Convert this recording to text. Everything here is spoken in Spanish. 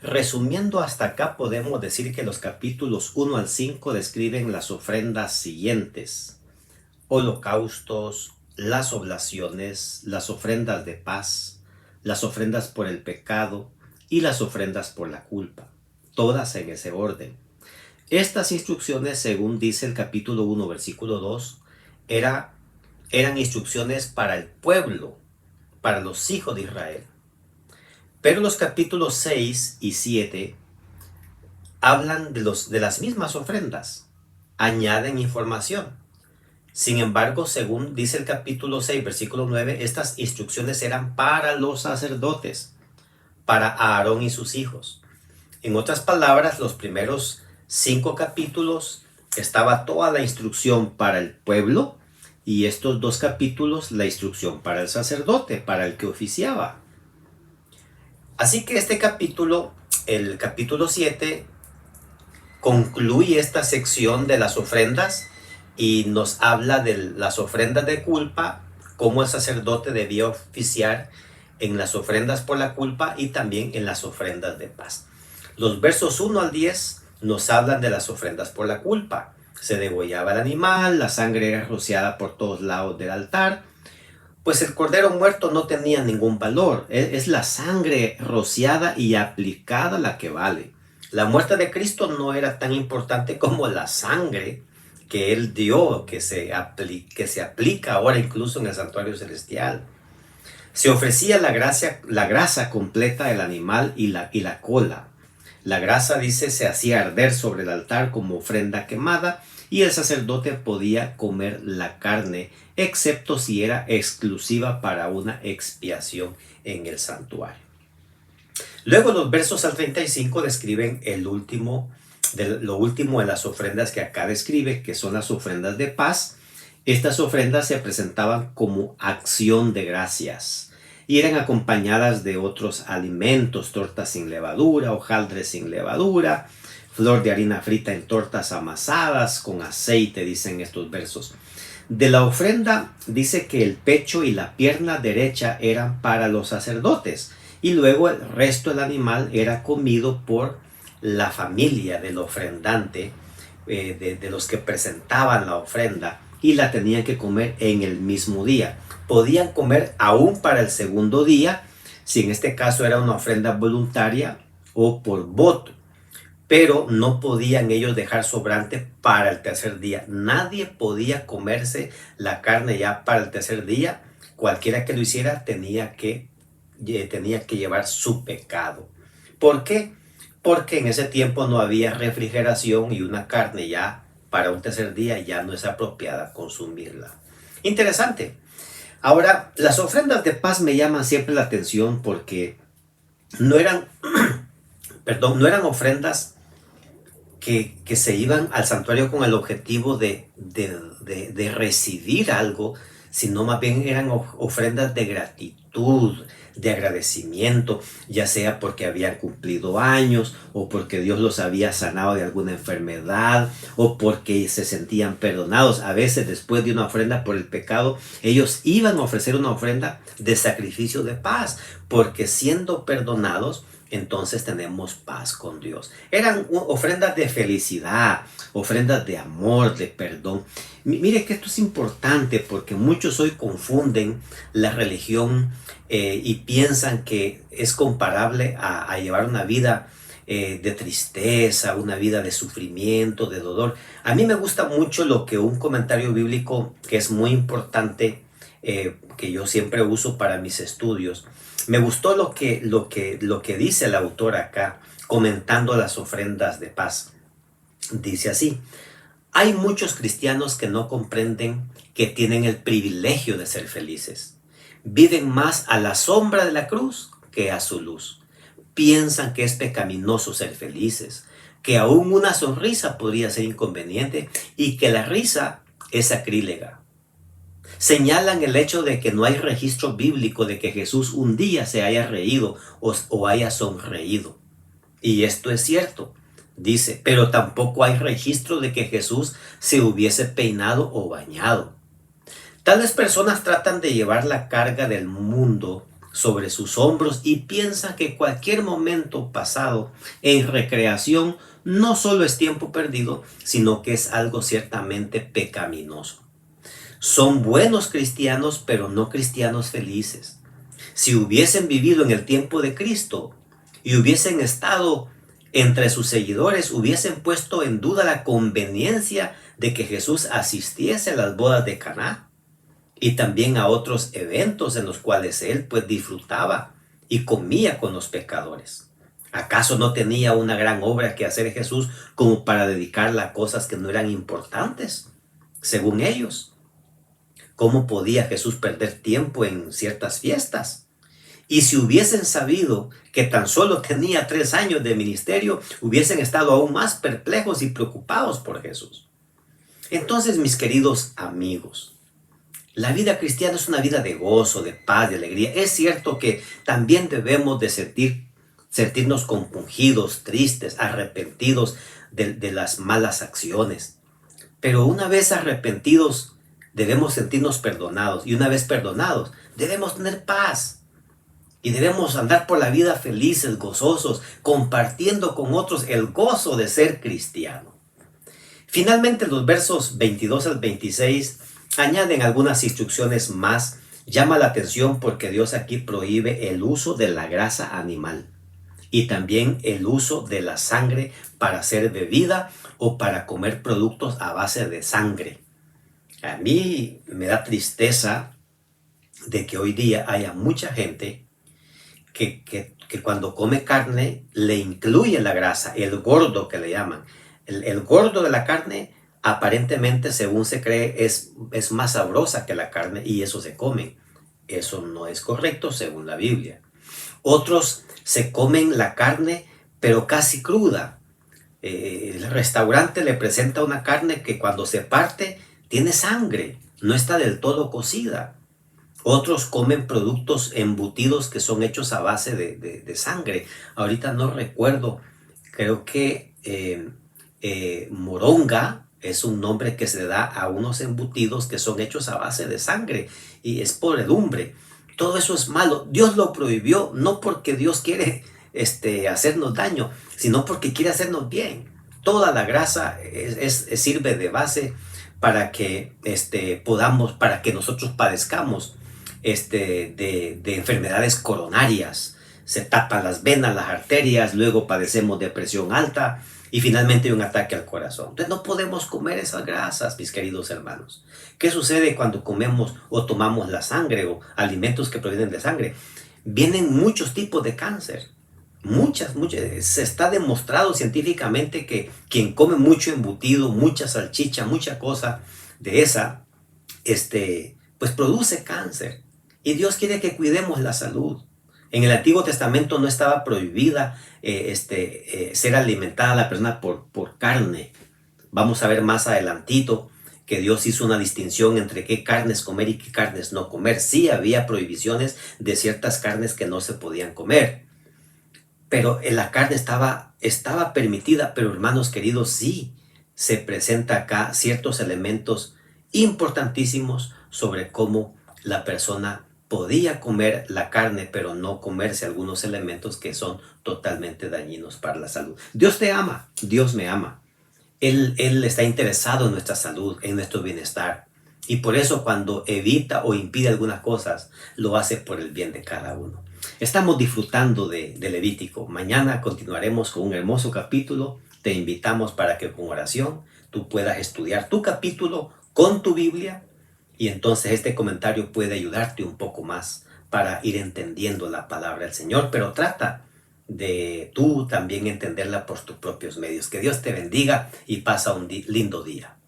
Resumiendo hasta acá, podemos decir que los capítulos 1 al 5 describen las ofrendas siguientes: holocaustos, las oblaciones, las ofrendas de paz, las ofrendas por el pecado y las ofrendas por la culpa, todas en ese orden. Estas instrucciones, según dice el capítulo 1, versículo 2, era, eran instrucciones para el pueblo, para los hijos de Israel. Pero los capítulos 6 y 7 hablan de las mismas ofrendas, añaden información. Sin embargo, según dice el capítulo 6, versículo 9, estas instrucciones eran para los sacerdotes, para Aarón y sus hijos. En otras palabras, los primeros 5 capítulos estaba toda la instrucción para el pueblo, y estos 2 capítulos la instrucción para el sacerdote, para el que oficiaba. Así que este capítulo, el capítulo 7, concluye esta sección de las ofrendas y nos habla de las ofrendas de culpa, cómo el sacerdote debía oficiar en las ofrendas por la culpa y también en las ofrendas de paz. Los versos 1 al 10 nos hablan de las ofrendas por la culpa. Se degollaba el animal, la sangre era rociada por todos lados del altar, pues el cordero muerto no tenía ningún valor. Es la sangre rociada y aplicada la que vale. La muerte de Cristo no era tan importante como la sangre que Él dio, que se aplica ahora incluso en el santuario celestial. Se ofrecía la grasa completa del animal y la cola. La grasa, dice, se hacía arder sobre el altar como ofrenda quemada, y el sacerdote podía comer la carne, excepto si era exclusiva para una expiación en el santuario. Luego los versos al 35 describen lo último de las ofrendas que acá describe, que son las ofrendas de paz. Estas ofrendas se presentaban como acción de gracias y eran acompañadas de otros alimentos: tortas sin levadura, hojaldres sin levadura, flor de harina frita en tortas amasadas con aceite, dicen estos versos. De la ofrenda dice que el pecho y la pierna derecha eran para los sacerdotes, y luego el resto del animal era comido por la familia del ofrendante, de los que presentaban la ofrenda, y la tenían que comer en el mismo día. Podían comer aún para el segundo día, si en este caso era una ofrenda voluntaria o por voto, pero no podían ellos dejar sobrante para el tercer día. Nadie podía comerse la carne ya para el tercer día. Cualquiera que lo hiciera tenía que llevar su pecado. ¿Por qué? Porque en ese tiempo no había refrigeración, y una carne ya para un tercer día ya no es apropiada consumirla. Interesante. Ahora, las ofrendas de paz me llaman siempre la atención porque no eran, no eran ofrendas que se iban al santuario con el objetivo de recibir algo, sino más bien eran ofrendas de gratitud, de agradecimiento, ya sea porque habían cumplido años, o porque Dios los había sanado de alguna enfermedad, o porque se sentían perdonados. A veces, después de una ofrenda por el pecado, ellos iban a ofrecer una ofrenda de sacrificio de paz, porque siendo perdonados, entonces tenemos paz con Dios. Eran ofrendas de felicidad, ofrendas de amor, de perdón. Mire que esto es importante, porque muchos hoy confunden la religión y piensan que es comparable a llevar una vida de tristeza, una vida de sufrimiento, de dolor. A mí me gusta mucho lo que un comentario bíblico que es muy importante, que yo siempre uso para mis estudios. Me gustó lo que dice el autor acá, comentando las ofrendas de paz. Dice así: hay muchos cristianos que no comprenden que tienen el privilegio de ser felices. Viven más a la sombra de la cruz que a su luz. Piensan que es pecaminoso ser felices, que aún una sonrisa podría ser inconveniente y que la risa es sacrílega. Señalan el hecho de que no hay registro bíblico de que Jesús un día se haya reído o haya sonreído. Y esto es cierto, dice, pero tampoco hay registro de que Jesús se hubiese peinado o bañado. Tales personas tratan de llevar la carga del mundo sobre sus hombros y piensa que cualquier momento pasado en recreación no solo es tiempo perdido, sino que es algo ciertamente pecaminoso. Son buenos cristianos, pero no cristianos felices. Si hubiesen vivido en el tiempo de Cristo y hubiesen estado entre sus seguidores, hubiesen puesto en duda la conveniencia de que Jesús asistiese a las bodas de Caná y también a otros eventos en los cuales él pues disfrutaba y comía con los pecadores. ¿Acaso no tenía una gran obra que hacer Jesús como para dedicarla a cosas que no eran importantes, según ellos? ¿Cómo podía Jesús perder tiempo en ciertas fiestas? Y si hubiesen sabido que tan solo tenía 3 años de ministerio, hubiesen estado aún más perplejos y preocupados por Jesús. Entonces, mis queridos amigos, la vida cristiana es una vida de gozo, de paz, de alegría. Es cierto que también debemos de sentirnos compungidos, tristes, arrepentidos de las malas acciones. Pero una vez arrepentidos, debemos sentirnos perdonados. Y una vez perdonados, debemos tener paz. Y debemos andar por la vida felices, gozosos, compartiendo con otros el gozo de ser cristiano. Finalmente, los versos 22 al 26 añaden algunas instrucciones más. Llama la atención porque Dios aquí prohíbe el uso de la grasa animal y también el uso de la sangre para hacer bebida o para comer productos a base de sangre. A mí me da tristeza de que hoy día haya mucha gente que cuando come carne le incluye la grasa, el gordo que le llaman. El gordo de la carne aparentemente, según se cree, es más sabrosa que la carne y eso se come. Eso no es correcto según la Biblia. Otros se comen la carne pero casi cruda. El restaurante le presenta una carne que cuando se parte tiene sangre, no está del todo cocida. Otros comen productos embutidos que son hechos a base de sangre. Ahorita no recuerdo, creo que moronga es un nombre que se da a unos embutidos que son hechos a base de sangre y es podredumbre. Todo eso es malo. Dios lo prohibió no porque Dios quiere hacernos daño, sino porque quiere hacernos bien. Toda la grasa sirve de base para que para que nosotros padezcamos de enfermedades coronarias. Se tapan las venas, las arterias, luego padecemos de presión alta y finalmente hay un ataque al corazón. Entonces no podemos comer esas grasas, mis queridos hermanos. ¿Qué sucede cuando comemos o tomamos la sangre o alimentos que provienen de sangre? Vienen muchos tipos de cáncer. Muchas. Se está demostrado científicamente que quien come mucho embutido, mucha salchicha, mucha cosa de esa, pues produce cáncer. Y Dios quiere que cuidemos la salud. En el Antiguo Testamento no estaba prohibida ser alimentada la persona por carne. Vamos a ver más adelantito que Dios hizo una distinción entre qué carnes comer y qué carnes no comer. Sí había prohibiciones de ciertas carnes que no se podían comer. Pero la carne estaba permitida, pero hermanos queridos, sí se presenta acá ciertos elementos importantísimos sobre cómo la persona podía comer la carne, pero no comerse algunos elementos que son totalmente dañinos para la salud. Dios te ama, Dios me ama. Él está interesado en nuestra salud, en nuestro bienestar. Y por eso cuando evita o impide algunas cosas, lo hace por el bien de cada uno. Estamos disfrutando de Levítico. Mañana continuaremos con un hermoso capítulo. Te invitamos para que con oración tú puedas estudiar tu capítulo con tu Biblia y entonces este comentario puede ayudarte un poco más para ir entendiendo la palabra del Señor, pero trata de tú también entenderla por tus propios medios. Que Dios te bendiga y pasa un lindo día.